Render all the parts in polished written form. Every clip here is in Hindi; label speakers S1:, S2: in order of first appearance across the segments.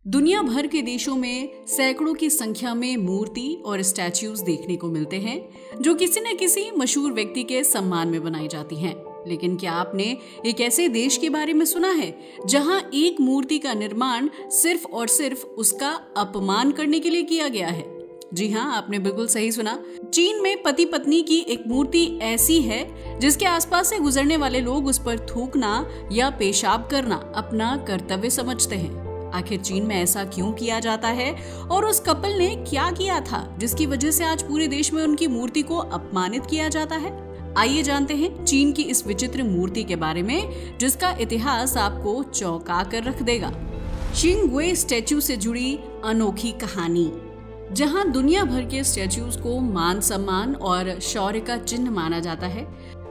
S1: दुनिया भर के देशों में सैकड़ों की संख्या में मूर्ति और स्टैच्यूज देखने को मिलते हैं जो किसी न किसी मशहूर व्यक्ति के सम्मान में बनाई जाती हैं। लेकिन क्या आपने एक ऐसे देश के बारे में सुना है जहां एक मूर्ति का निर्माण सिर्फ और सिर्फ उसका अपमान करने के लिए किया गया है? जी हाँ, आपने बिल्कुल सही सुना। चीन में पति पत्नी की एक मूर्ति ऐसी है जिसके आसपास से गुजरने वाले लोग उस पर थूकना या पेशाब करना अपना कर्तव्य समझते हैं। आखिर चीन में ऐसा क्यों किया जाता है और उस कपल ने क्या किया था जिसकी वजह से आज पूरे देश में उनकी मूर्ति को अपमानित किया जाता है? आइए जानते हैं चीन की इस विचित्र मूर्ति के बारे में जिसका इतिहास आपको चौंका कर रख देगा। शिंगवे स्टैच्यू से जुड़ी अनोखी कहानी। जहां दुनिया भर के स्टैच्यूज को मान सम्मान और शौर्य का चिन्ह माना जाता है,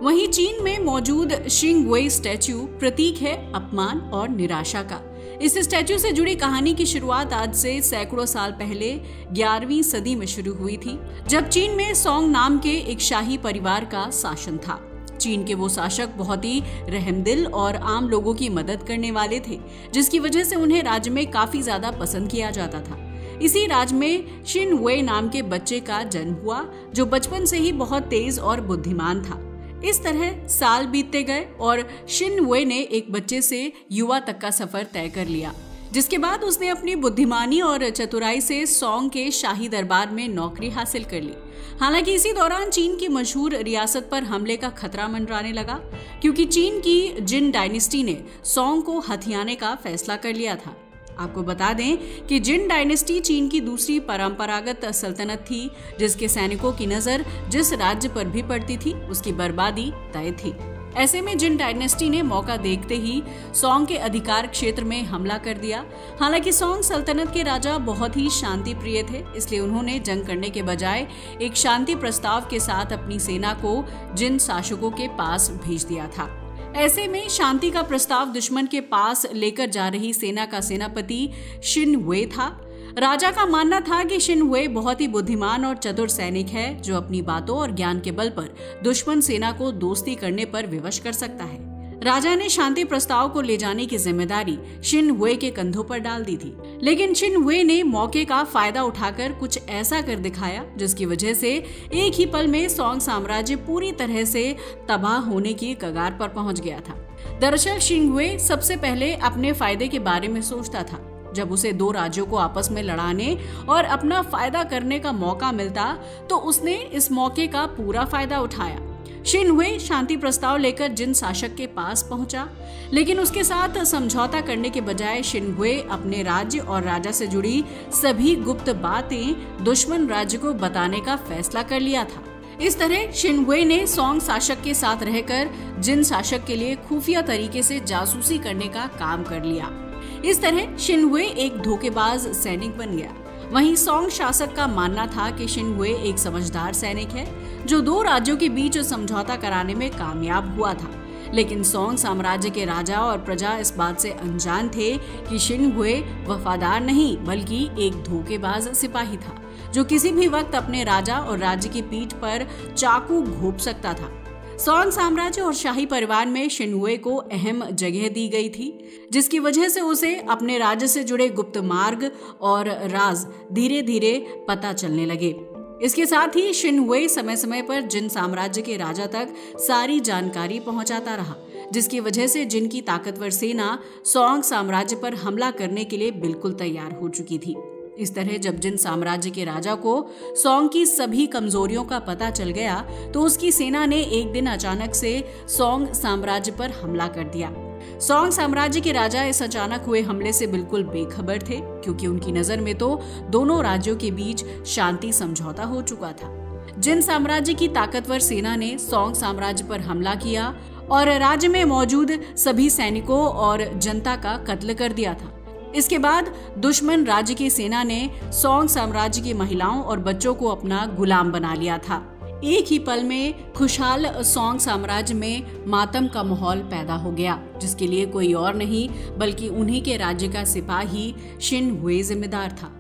S1: वहीं चीन में मौजूद शिंगवे स्टैच्यू प्रतीक है अपमान और निराशा का। इस स्टैच्यू से जुड़ी कहानी की शुरुआत आज से सैकड़ों साल पहले 11वीं सदी में शुरू हुई थी, जब चीन में सोंग नाम के एक शाही परिवार का शासन था। चीन के वो शासक बहुत ही रहमदिल और आम लोगों की मदद करने वाले थे, जिसकी वजह से उन्हें राज्य में काफी ज्यादा पसंद किया जाता था। इसी राज्य में शिनवे नाम के बच्चे का जन्म हुआ जो बचपन से ही बहुत तेज और बुद्धिमान था। इस तरह साल बीतते गए और शिनवे ने एक बच्चे से युवा तक का सफर तय कर लिया, जिसके बाद उसने अपनी बुद्धिमानी और चतुराई से सोंग के शाही दरबार में नौकरी हासिल कर ली। हालांकि इसी दौरान चीन की मशहूर रियासत पर हमले का खतरा मंडराने लगा, क्योंकि चीन की जिन डायनेस्टी ने सोंग को हथियाने का फैसला कर लिया था। आपको बता दें कि जिन डायनेस्टी चीन की दूसरी परंपरागत सल्तनत थी, जिसके सैनिकों की नजर जिस राज्य पर भी पड़ती थी उसकी बर्बादी तय थी। ऐसे में जिन डायनेस्टी ने मौका देखते ही सोंग के अधिकार क्षेत्र में हमला कर दिया। हालांकि सोंग सल्तनत के राजा बहुत ही शांति प्रिय थे, इसलिए उन्होंने जंग करने के बजाय एक शांति प्रस्ताव के साथ अपनी सेना को जिन शासकों के पास भेज दिया था। ऐसे में शांति का प्रस्ताव दुश्मन के पास लेकर जा रही सेना का सेनापति शिनवे था। राजा का मानना था कि शिनवे बहुत ही बुद्धिमान और चतुर सैनिक है जो अपनी बातों और ज्ञान के बल पर दुश्मन सेना को दोस्ती करने पर विवश कर सकता है। राजा ने शांति प्रस्ताव को ले जाने की जिम्मेदारी शिनवे के कंधों पर डाल दी थी, लेकिन शिनवे ने मौके का फायदा उठाकर कुछ ऐसा कर दिखाया जिसकी वजह से एक ही पल में सोंग साम्राज्य पूरी तरह से तबाह होने की कगार पर पहुंच गया था। दरअसल शिनवे सबसे पहले अपने फायदे के बारे में सोचता था। जब उसे दो राज्यों को आपस में लड़ाने और अपना फायदा करने का मौका मिलता तो उसने इस मौके का पूरा फायदा उठाया। शिनवे शांति प्रस्ताव लेकर जिन शासक के पास पहुंचा, लेकिन उसके साथ समझौता करने के बजाय शिनवे अपने राज्य और राजा से जुड़ी सभी गुप्त बातें दुश्मन राज्य को बताने का फैसला कर लिया था। इस तरह शिनवे ने सोंग शासक के साथ रहकर जिन शासक के लिए खुफिया तरीके से जासूसी करने का काम कर लिया। इस तरह शिनवे एक धोखेबाज सैनिक बन गया। वहीं सोंग शासक का मानना था कि शिनवे एक समझदार सैनिक है जो दो राज्यों के बीच समझौता कराने में कामयाब हुआ था। लेकिन सोंग साम्राज्य के राजा और प्रजा इस बात से अनजान थे कि शिनवे वफादार नहीं बल्कि एक धोखेबाज सिपाही था जो किसी भी वक्त अपने राजा और राज्य की पीठ पर चाकू घोंप सकता था। सोंग साम्राज्य और शाही परिवार में शिनवे को अहम जगह दी गई थी, जिसकी वजह से उसे अपने राज्य से जुड़े गुप्त मार्ग और राज धीरे धीरे पता चलने लगे। इसके साथ ही शिनवे समय समय पर जिन साम्राज्य के राजा तक सारी जानकारी पहुंचाता रहा, जिसकी वजह से जिन की ताकतवर सेना सोंग साम्राज्य पर हमला करने के लिए बिल्कुल तैयार हो चुकी थी। इस तरह जब जिन साम्राज्य के राजा को सोंग की सभी कमजोरियों का पता चल गया तो उसकी सेना ने एक दिन अचानक से सोंग साम्राज्य पर हमला कर दिया। सोंग साम्राज्य के राजा इस अचानक हुए हमले से बिल्कुल बेखबर थे, क्योंकि उनकी नजर में तो दोनों राज्यों के बीच शांति समझौता हो चुका था। जिन साम्राज्य की ताकतवर सेना ने सोंग साम्राज्य पर हमला किया और राज्य में मौजूद सभी सैनिकों और जनता का कत्ल कर दिया था। इसके बाद दुश्मन राज्य की सेना ने सोंग साम्राज्य की महिलाओं और बच्चों को अपना गुलाम बना लिया था। एक ही पल में खुशहाल सोंग साम्राज्य में मातम का माहौल पैदा हो गया, जिसके लिए कोई और नहीं बल्कि उन्हीं के राज्य का सिपाही शिनवे जिम्मेदार था।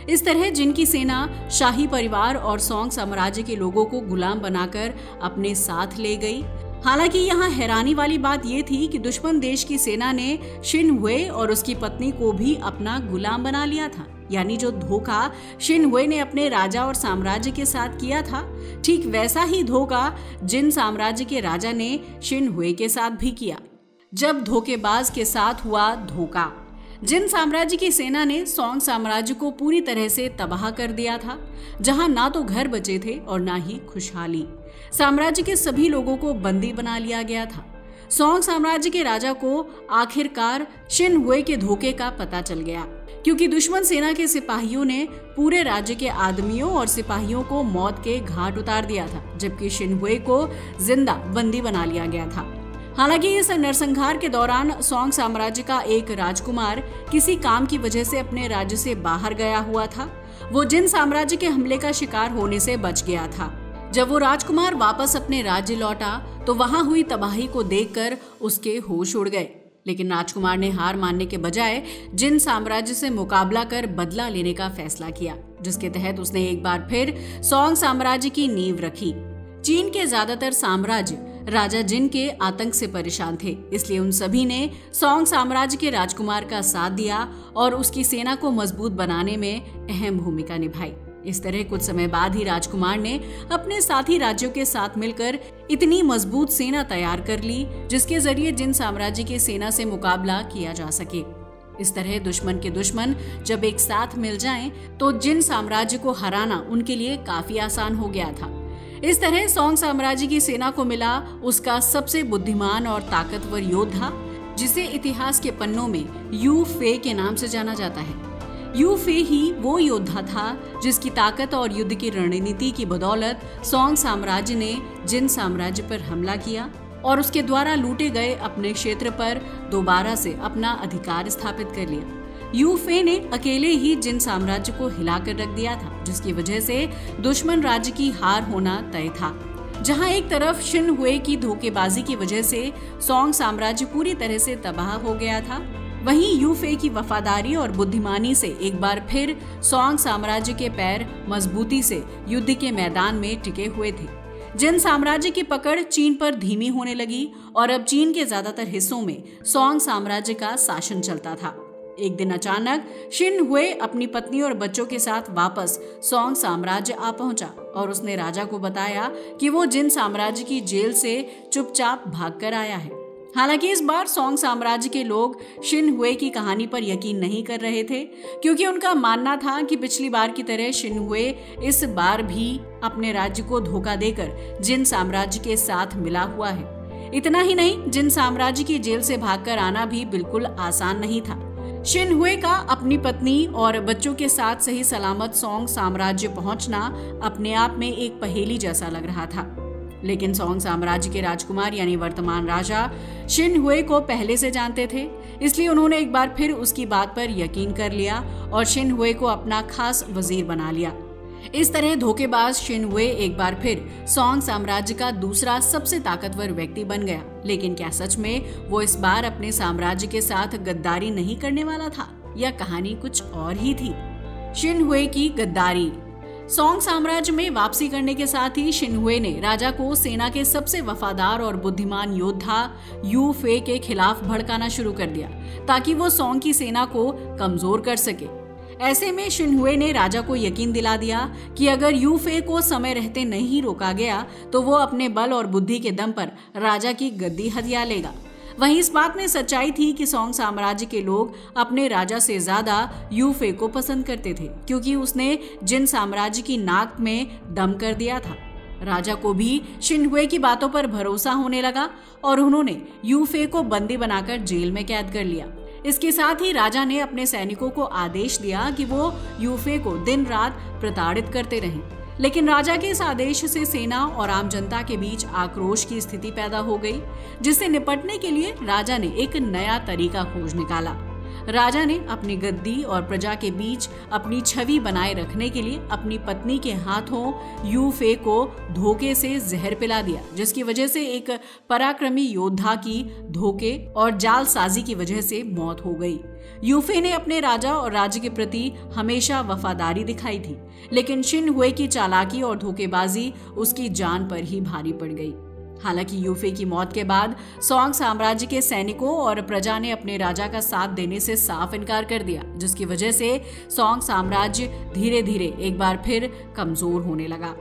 S1: इस तरह जिनकी सेना शाही परिवार और सोंग साम्राज्य के लोगों को गुलाम बनाकर अपने साथ ले गई। हालांकि यहाँ हैरानी वाली बात यह थी कि दुश्मन देश की सेना ने शिन हुए और उसकी पत्नी को भी अपना गुलाम बना लिया था। यानी जो धोखा शिन हुए ने अपने राजा और साम्राज्य के साथ किया था, ठीक वैसा ही धोखा जिन साम्राज्य के राजा ने शिन हुए के साथ भी किया। जब धोखेबाज के साथ हुआ धोखा, जिन साम्राज्य की सेना ने सोंग साम्राज्य को पूरी तरह से तबाह कर दिया था, जहां ना तो घर बचे थे और ना ही खुशहाली। साम्राज्य के सभी लोगों को बंदी बना लिया गया था। सोंग साम्राज्य के राजा को आखिरकार शिन हुए के धोखे का पता चल गया, क्योंकि दुश्मन सेना के सिपाहियों ने पूरे राज्य के आदमियों और सिपाहियों को मौत के घाट उतार दिया था, जबकि शिन हुए को जिंदा बंदी बना लिया गया था। हालांकि इस नरसंहार के दौरान सोंग साम्राज्य का एक राजकुमार किसी काम की वजह से अपने राज्य से बाहर गया हुआ था। वो जिन साम्राज्य के हमले का शिकार होने से बच गया था। जब वो राजकुमार वापस अपने राज्य लौटा तो वहां हुई तबाही को देखकर उसके होश उड़ गए। लेकिन राजकुमार ने हार मानने के बजाय जिन साम्राज्य से मुकाबला कर बदला लेने का फैसला किया, जिसके तहत उसने एक बार फिर सोंग साम्राज्य की नींव रखी। चीन के ज्यादातर साम्राज्य राजा जिन के आतंक से परेशान थे, इसलिए उन सभी ने सोंग साम्राज्य के राजकुमार का साथ दिया और उसकी सेना को मजबूत बनाने में अहम भूमिका निभाई। इस तरह कुछ समय बाद ही राजकुमार ने अपने साथी राज्यों के साथ मिलकर इतनी मजबूत सेना तैयार कर ली, जिसके जरिए जिन साम्राज्य की सेना से मुकाबला किया जा सके। इस तरह दुश्मन के दुश्मन जब एक साथ मिल जाएं, तो जिन साम्राज्य को हराना उनके लिए काफी आसान हो गया था। इस तरह सोंग साम्राज्य की सेना को मिला उसका सबसे बुद्धिमान और ताकतवर योद्धा, जिसे इतिहास के पन्नों में यू फे के नाम से जाना जाता है। यू फे ही वो योद्धा था जिसकी ताकत और युद्ध की रणनीति की बदौलत सोंग साम्राज्य ने जिन साम्राज्य पर हमला किया और उसके द्वारा लूटे गए अपने क्षेत्र पर दोबारा से अपना अधिकार स्थापित कर लिया। यू फे ने अकेले ही जिन साम्राज्य को हिलाकर रख दिया था, जिसकी वजह से दुश्मन राज्य की हार होना तय था। जहां एक तरफ शिन हुए की धोखेबाजी की वजह से सोंग साम्राज्य पूरी तरह से तबाह हो गया था, वहीं यू फे की वफादारी और बुद्धिमानी से एक बार फिर सोंग साम्राज्य के पैर मजबूती से युद्ध के मैदान में टिके हुए थे। जिन साम्राज्य की पकड़ चीन पर धीमी होने लगी और अब चीन के ज्यादातर हिस्सों में सोंग साम्राज्य का शासन चलता था। एक दिन अचानक शिन हुए अपनी पत्नी और बच्चों के साथ वापस सोंग साम्राज्य आ पहुंचा और उसने राजा को बताया कि वो जिन साम्राज्य की जेल से चुपचाप भागकर आया है। हालांकि इस बार सोंग साम्राज्य के लोग शिन हुए की कहानी पर यकीन नहीं कर रहे थे, क्योंकि उनका मानना था कि पिछली बार की तरह शिन हुए इस बार भी अपने राज्य को धोखा देकर जिन साम्राज्य के साथ मिला हुआ है। इतना ही नहीं, जिन साम्राज्य की जेल से भागकर आना भी बिल्कुल आसान नहीं था। शिन हुए का अपनी पत्नी और बच्चों के साथ सही सलामत सोंग साम्राज्य पहुंचना अपने आप में एक पहेली जैसा लग रहा था। लेकिन सोंग साम्राज्य के राजकुमार यानी वर्तमान राजा शिन हुए को पहले से जानते थे, इसलिए उन्होंने एक बार फिर उसकी बात पर यकीन कर लिया और शिन हुए को अपना खास वजीर बना लिया। इस तरह धोखेबाज शिन हुए एक बार फिर सोंग साम्राज्य का दूसरा सबसे ताकतवर व्यक्ति बन गया। लेकिन क्या सच में वो इस बार अपने साम्राज्य के साथ गद्दारी नहीं करने वाला था, या कहानी कुछ और ही थी? शिन हुए की गद्दारी। सोंग साम्राज्य में वापसी करने के साथ ही शिन हुए ने राजा को सेना के सबसे वफादार और बुद्धिमान योद्धा यू फे के खिलाफ भड़काना शुरू कर दिया, ताकि वो सोंग की सेना को कमजोर कर सके। ऐसे में शिन हुए ने राजा को यकीन दिला दिया कि अगर यू फे को समय रहते नहीं रोका गया तो वो अपने बल और बुद्धि के दम पर राजा की गद्दी हथिया लेगा। वहीं इस बात में सच्चाई थी कि सोंग साम्राज्य के लोग अपने राजा से ज्यादा यू फे को पसंद करते थे, क्योंकि उसने जिन साम्राज्य की नाक में दम कर दिया था। राजा को भी शिन हुए की बातों पर भरोसा होने लगा और उन्होंने यू फे को बंदी बनाकर जेल में कैद कर लिया। इसके साथ ही राजा ने अपने सैनिकों को आदेश दिया कि वो यू फे को दिन रात प्रताड़ित करते रहें। लेकिन राजा के इस आदेश से सेना और आम जनता के बीच आक्रोश की स्थिति पैदा हो गई, जिससे निपटने के लिए राजा ने एक नया तरीका खोज निकाला। राजा ने अपनी गद्दी और प्रजा के बीच अपनी छवि बनाए रखने के लिए अपनी पत्नी के हाथों यू फे को धोखे से जहर पिला दिया, जिसकी वजह से एक पराक्रमी योद्धा की धोखे और जालसाजी की वजह से मौत हो गई। यू फे ने अपने राजा और राज्य के प्रति हमेशा वफादारी दिखाई थी, लेकिन शिन हुए की चालाकी और धोखेबाजी उसकी जान पर ही भारी पड़ गई। हालांकि यूफे की मौत के बाद सोंग साम्राज्य के सैनिकों और प्रजा ने अपने राजा का साथ देने से साफ इनकार कर दिया, जिसकी वजह से सोंग साम्राज्य धीरे धीरे एक बार फिर कमजोर होने लगा।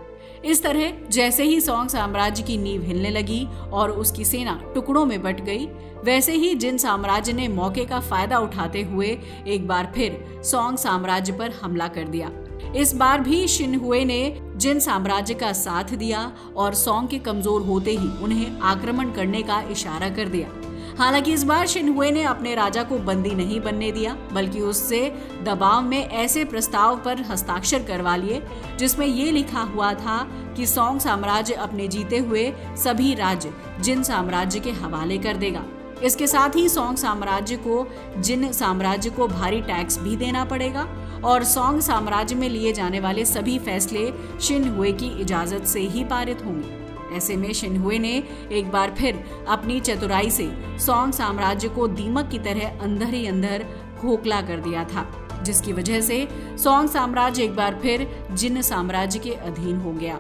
S1: इस तरह जैसे ही सोंग साम्राज्य की नींव हिलने लगी और उसकी सेना टुकड़ों में बट गई, वैसे ही जिन साम्राज्य ने मौके का फायदा उठाते हुए एक बार फिर सोंग साम्राज्य पर हमला कर दिया। इस बार भी शिनहुए ने जिन साम्राज्य का साथ दिया और सोंग के कमजोर होते ही उन्हें आक्रमण करने का इशारा कर दिया। हालांकि इस बार शिनहुए ने अपने राजा को बंदी नहीं बनने दिया, बल्कि उससे दबाव में ऐसे प्रस्ताव पर हस्ताक्षर करवा लिए जिसमें ये लिखा हुआ था कि सोंग साम्राज्य अपने जीते हुए सभी राज्य जिन साम्राज्य के हवाले कर देगा। इसके साथ ही सोंग साम्राज्य को जिन साम्राज्य को भारी टैक्स भी देना पड़ेगा और सोंग साम्राज्य में लिए जाने वाले सभी फैसले शिनहुए की इजाजत से ही पारित होंगे। ऐसे में शिनहुए ने एक बार फिर अपनी चतुराई से सोंग साम्राज्य को दीमक की तरह अंदर ही अंदर खोखला कर दिया था, जिसकी वजह से सोंग साम्राज्य एक बार फिर जिन साम्राज्य के अधीन हो गया।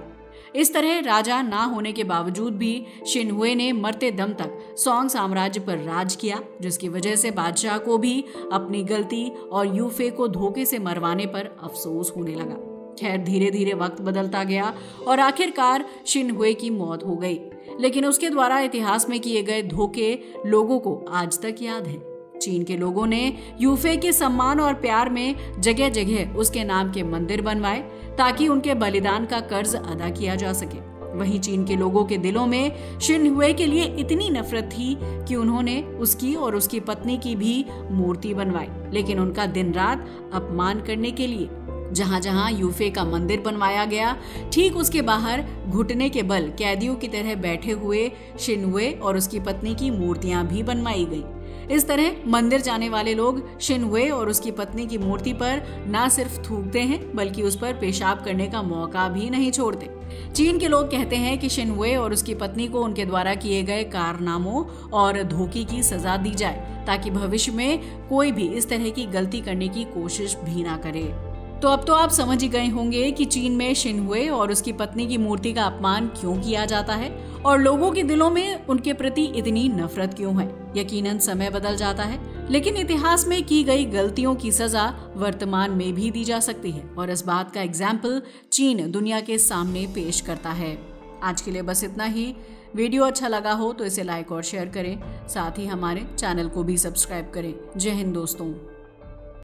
S1: इस तरह राजा ना होने के बावजूद भी शिनहुए ने मरते दम तक सोंग साम्राज्य पर राज किया, जिसकी वजह से बादशाह को भी अपनी गलती और यूफे को धोखे से मरवाने पर अफसोस होने लगा। खैर, धीरे धीरे वक्त बदलता गया और आखिरकार शिनहुए की मौत हो गई, लेकिन उसके द्वारा इतिहास में किए गए धोखे लोगों को आज तक याद है। चीन के लोगों ने यूफे के सम्मान और प्यार में जगह जगह उसके नाम के मंदिर बनवाए ताकि उनके बलिदान का कर्ज अदा किया जा सके। वहीं चीन के लोगों के दिलों में शिनहुए के लिए इतनी नफरत थी कि उन्होंने उसकी और उसकी पत्नी की भी मूर्ति बनवाई, लेकिन उनका दिन रात अपमान करने के लिए जहां जहां यूफे का मंदिर बनवाया गया, ठीक उसके बाहर घुटने के बल कैदियों की तरह बैठे हुए शिनहुए और उसकी पत्नी की मूर्तियां भी बनवाई गई। इस तरह मंदिर जाने वाले लोग शिनहुए और उसकी पत्नी की मूर्ति पर न सिर्फ थूकते हैं, बल्कि उस पर पेशाब करने का मौका भी नहीं छोड़ते। चीन के लोग कहते हैं कि शिनहुए और उसकी पत्नी को उनके द्वारा किए गए कारनामों और धोखे की सजा दी जाए ताकि भविष्य में कोई भी इस तरह की गलती करने की कोशिश भी ना करे। तो अब तो आप समझ ही गए होंगे कि चीन में शिनहुए और उसकी पत्नी की मूर्ति का अपमान क्यों किया जाता है और लोगों के दिलों में उनके प्रति इतनी नफरत क्यों है। यकीनन समय बदल जाता है, लेकिन इतिहास में की गई गलतियों की सजा वर्तमान में भी दी जा सकती है और इस बात का एग्जाम्पल चीन दुनिया के सामने पेश करता है। आज के लिए बस इतना ही। वीडियो अच्छा लगा हो तो इसे लाइक और शेयर करें, साथ ही हमारे चैनल को भी सब्सक्राइब करें। जय हिंद दोस्तों।